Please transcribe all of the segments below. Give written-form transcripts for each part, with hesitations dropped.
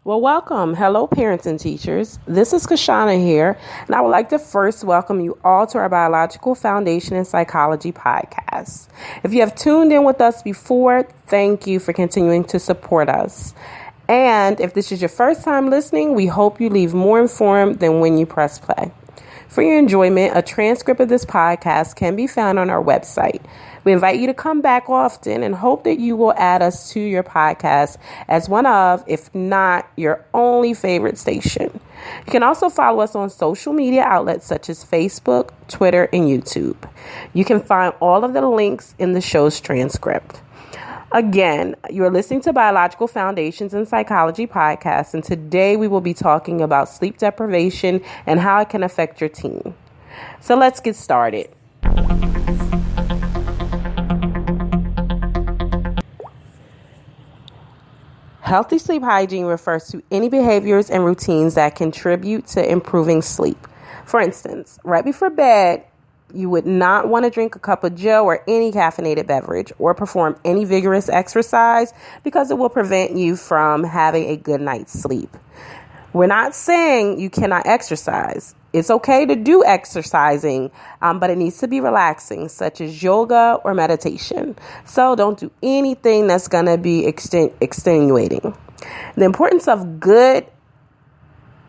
Well, welcome. Hello, parents and teachers. This is Kashana here, and I would like to first welcome you all to our Biological Foundation in Psychology podcast. If you have tuned in with us before, thank you for continuing to support us. And if this is your first time listening, we hope you leave more informed than when you press play. For your enjoyment, a transcript of this podcast can be found on our website. We invite you to come back often and hope that you will add us to your podcast as one of, if not your only favorite station. You can also follow us on social media outlets such as Facebook, Twitter, and YouTube. You can find all of the links in the show's transcript. Again, you are listening to Biological Foundations in Psychology podcast, and today we will be talking about sleep deprivation and how it can affect your teen. So let's get started. Healthy sleep hygiene refers to any behaviors and routines that contribute to improving sleep. For instance, right before bed, you would not want to drink a cup of Joe or any caffeinated beverage or perform any vigorous exercise because it will prevent you from having a good night's sleep. We're not saying you cannot exercise. It's okay to do exercising, but it needs to be relaxing, such as yoga or meditation. So don't do anything that's going to be extenuating. The importance of good,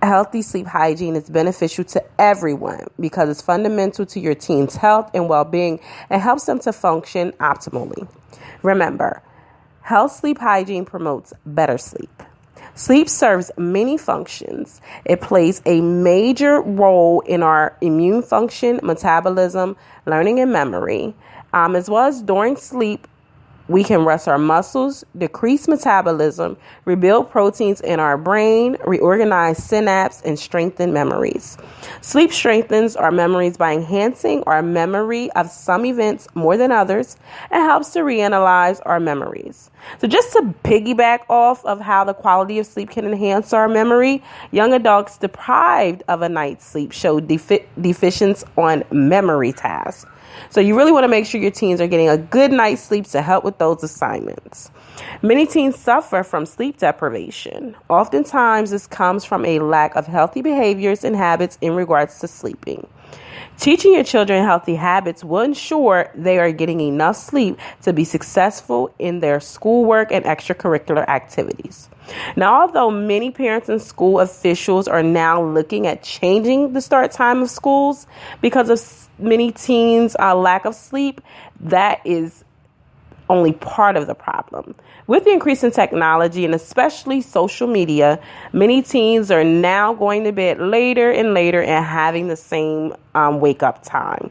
healthy sleep hygiene is beneficial to everyone because it's fundamental to your teen's health and well-being and helps them to function optimally. Remember, health sleep hygiene promotes better sleep. Sleep serves many functions. It plays a major role in our immune function, metabolism, learning, and memory. As well as during sleep, we can rest our muscles, decrease metabolism, rebuild proteins in our brain, reorganize synapses, and strengthen memories. Sleep strengthens our memories by enhancing our memory of some events more than others and helps to reanalyze our memories. So just to piggyback off of how the quality of sleep can enhance our memory, young adults deprived of a night's sleep show deficiency on memory tasks. So you really want to make sure your teens are getting a good night's sleep to help with those assignments. Many teens suffer from sleep deprivation. Oftentimes, this comes from a lack of healthy behaviors and habits in regards to sleeping. Teaching your children healthy habits will ensure they are getting enough sleep to be successful in their schoolwork and extracurricular activities. Now, although many parents and school officials are now looking at changing the start time of schools because of many teens' lack of sleep, that is only part of the problem. With the increase in technology and especially social media, many teens are now going to bed later and later and having the same wake up time.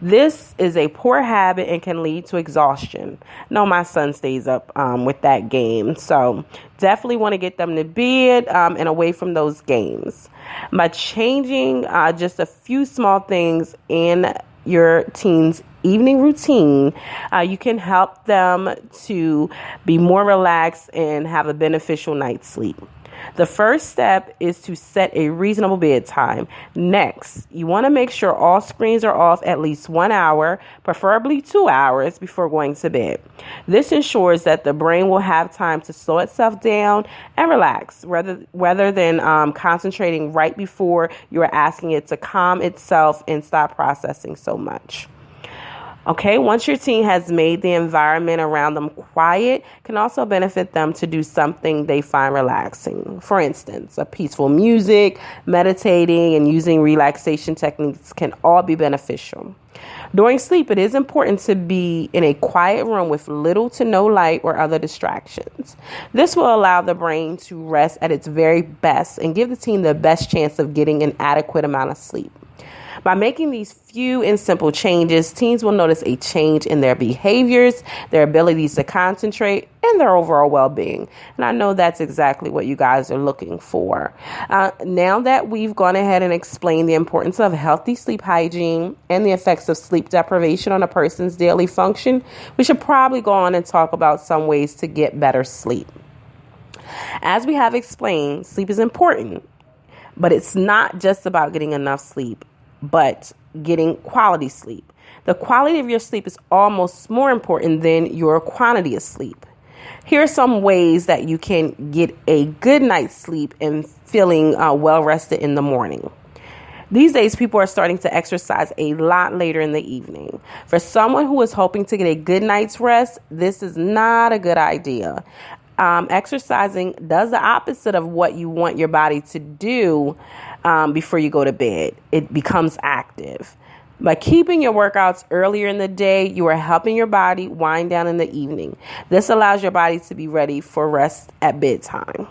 This is a poor habit and can lead to exhaustion. No, my son stays up with that game. So definitely want to get them to bed and away from those games. By changing just a few small things in your teen's evening routine, you can help them to be more relaxed and have a beneficial night's sleep. The first step is to set a reasonable bedtime. Next, you want to make sure all screens are off at least 1 hour, preferably 2 hours before going to bed. This ensures that the brain will have time to slow itself down and relax rather than concentrating right before you are asking it to calm itself and stop processing so much. Okay, once your teen has made the environment around them quiet, can also benefit them to do something they find relaxing. For instance, a peaceful music, meditating, and using relaxation techniques can all be beneficial. During sleep, it is important to be in a quiet room with little to no light or other distractions. This will allow the brain to rest at its very best and give the teen the best chance of getting an adequate amount of sleep. By making these few and simple changes, teens will notice a change in their behaviors, their abilities to concentrate, and their overall well-being. And I know that's exactly what you guys are looking for. Now that we've gone ahead and explained the importance of healthy sleep hygiene and the effects of sleep deprivation on a person's daily function, we should probably go on and talk about some ways to get better sleep. As we have explained, sleep is important, but it's not just about getting enough sleep, but getting quality sleep. The quality of your sleep is almost more important than your quantity of sleep. Here are some ways that you can get a good night's sleep and feeling well rested in the morning. These days, people are starting to exercise a lot later in the evening. For someone who is hoping to get a good night's rest, this is not a good idea. Exercising does the opposite of what you want your body to do before you go to bed. It becomes active. By keeping your workouts earlier in the day, you are helping your body wind down in the evening. This allows your body to be ready for rest at bedtime.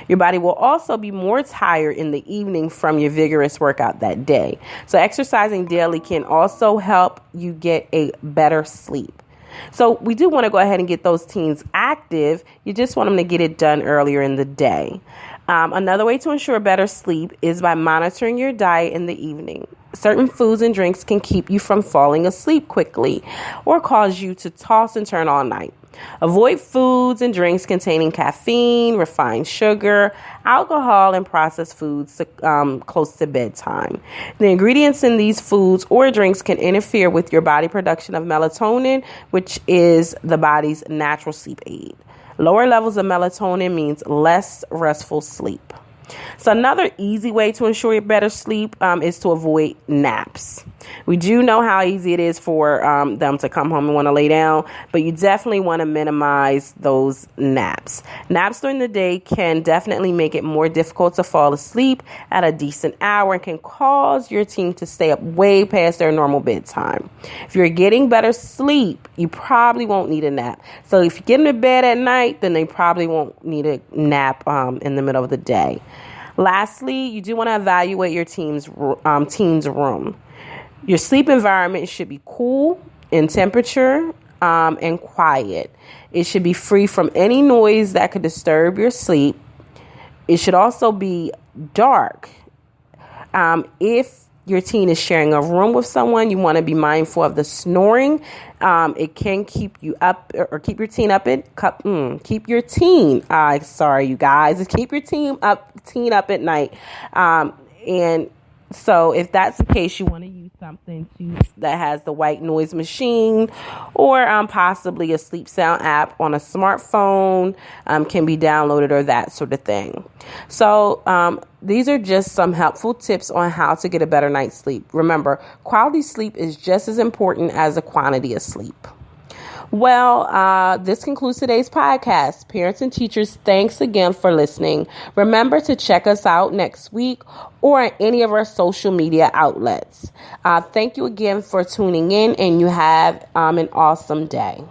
Your body will also be more tired in the evening from your vigorous workout that day. So exercising daily can also help you get a better sleep. So we do want to go ahead and get those teens active. You just want them to get it done earlier in the day. Another way to ensure better sleep is by monitoring your diet in the evening. Certain foods and drinks can keep you from falling asleep quickly or cause you to toss and turn all night. Avoid foods and drinks containing caffeine, refined sugar, alcohol, and processed foods close to bedtime. The ingredients in these foods or drinks can interfere with your body production of melatonin, which is the body's natural sleep aid. Lower levels of melatonin means less restful sleep. So another easy way to ensure better sleep is to avoid naps. We do know how easy it is for them to come home and want to lay down, but you definitely want to minimize those naps. Naps during the day can definitely make it more difficult to fall asleep at a decent hour and can cause your teen to stay up way past their normal bedtime. If you're getting better sleep, you probably won't need a nap. So if you get them to bed at night, then they probably won't need a nap in the middle of the day. Lastly, you do want to evaluate your teen's room. Your sleep environment should be cool in temperature and quiet. It should be free from any noise that could disturb your sleep. It should also be dark. If your teen is sharing a room with someone, you want to be mindful of the snoring. It can keep you up or keep your teen up keep your teen. Sorry, you guys. Keep your teen up at night. And so if that's the case, you want to use something that has the white noise machine or possibly a sleep sound app on a smartphone can be downloaded or that sort of thing. So these are just some helpful tips on how to get a better night's sleep. Remember, quality sleep is just as important as the quantity of sleep. Well, this concludes today's podcast. Parents and teachers, thanks again for listening. Remember to check us out next week or on any of our social media outlets. Thank you again for tuning in, and you have an awesome day.